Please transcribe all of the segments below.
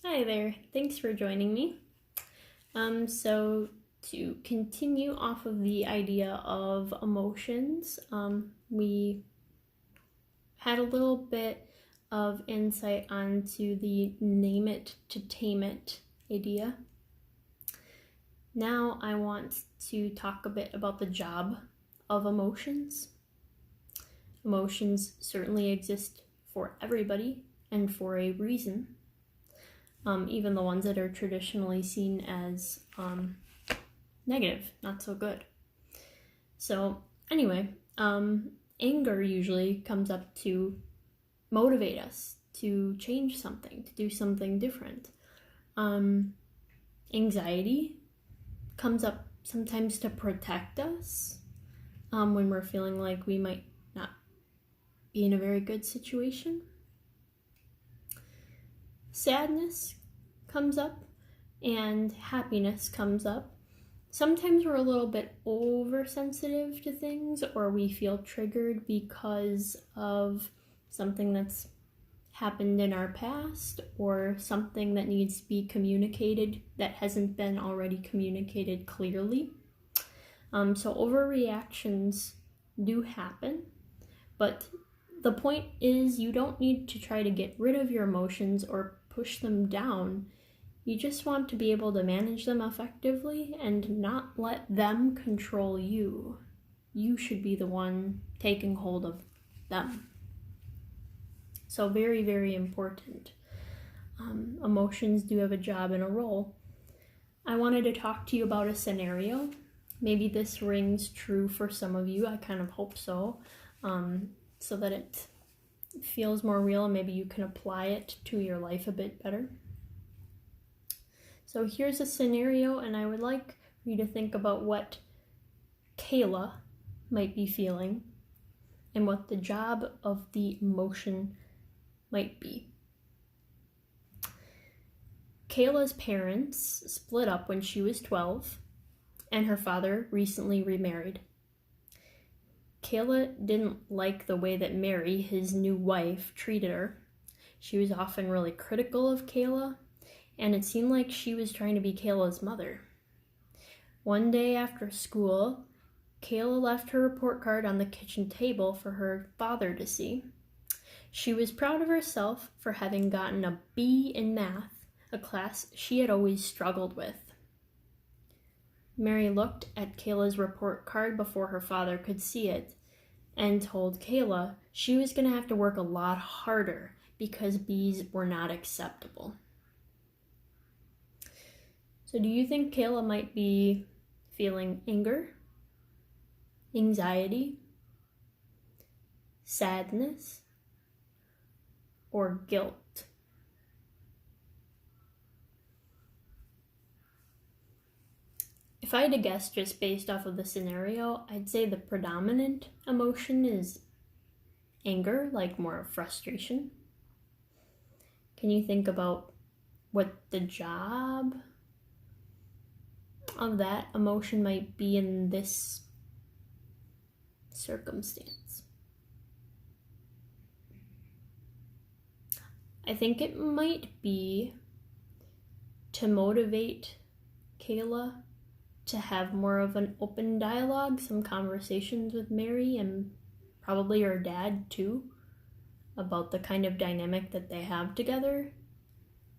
Hi there, thanks for joining me. So to continue off of the idea of emotions, we had a little bit of insight onto the name it to tame it idea. Now I want to talk a bit about the job of emotions. Emotions certainly exist for everybody and for a reason. Even the ones that are traditionally seen as negative, not so good. So anyway, anger usually comes up to motivate us to change something, to do something different. Anxiety comes up sometimes to protect us when we're feeling like we might not be in a very good situation. Sadness comes up and happiness comes up. Sometimes we're a little bit oversensitive to things, or we feel triggered because of something that's happened in our past or something that needs to be communicated that hasn't been already communicated clearly. So overreactions do happen, but the point is you don't need to try to get rid of your emotions or push them down. You just want to be able to manage them effectively and not let them control you. You should be the one taking hold of them. So very, very important. Emotions do have a job and a role. I wanted to talk to you about a scenario. Maybe this rings true for some of you. I kind of hope so. So that it feels more real and maybe you can apply it to your life a bit better. So here's a scenario, and I would like for you to think about what Kayla might be feeling and what the job of the emotion might be. Kayla's parents split up when she was 12, and her father recently remarried. Kayla didn't like the way that Mary, his new wife, treated her. She was often really critical of Kayla, and it seemed like she was trying to be Kayla's mother. One day after school, Kayla left her report card on the kitchen table for her father to see. She was proud of herself for having gotten a B in math, a class she had always struggled with. Mary looked at Kayla's report card before her father could see it and told Kayla she was going to have to work a lot harder because B's were not acceptable. So do you think Kayla might be feeling anger, anxiety, sadness, or guilt? If I had to guess just based off of the scenario, I'd say the predominant emotion is anger, like more frustration. Can you think about what the job of that emotion might be in this circumstance? I think it might be to motivate Kayla to have more of an open dialogue, some conversations with Mary and probably her dad too, about the kind of dynamic that they have together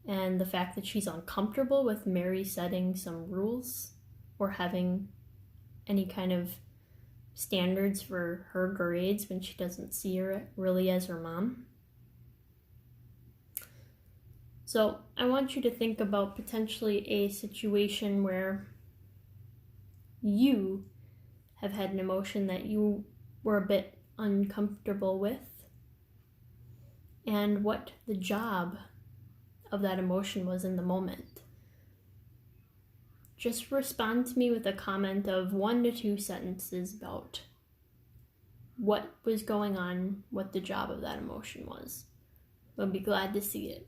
and the fact that she's uncomfortable with Mary setting some rules or having any kind of standards for her grades when she doesn't see her really as her mom. So I want you to think about potentially a situation where you have had an emotion that you were a bit uncomfortable with and what the job of that emotion was in the moment. Just respond to me with a comment of 1 to 2 sentences about what was going on, what the job of that emotion was. I'll be glad to see it.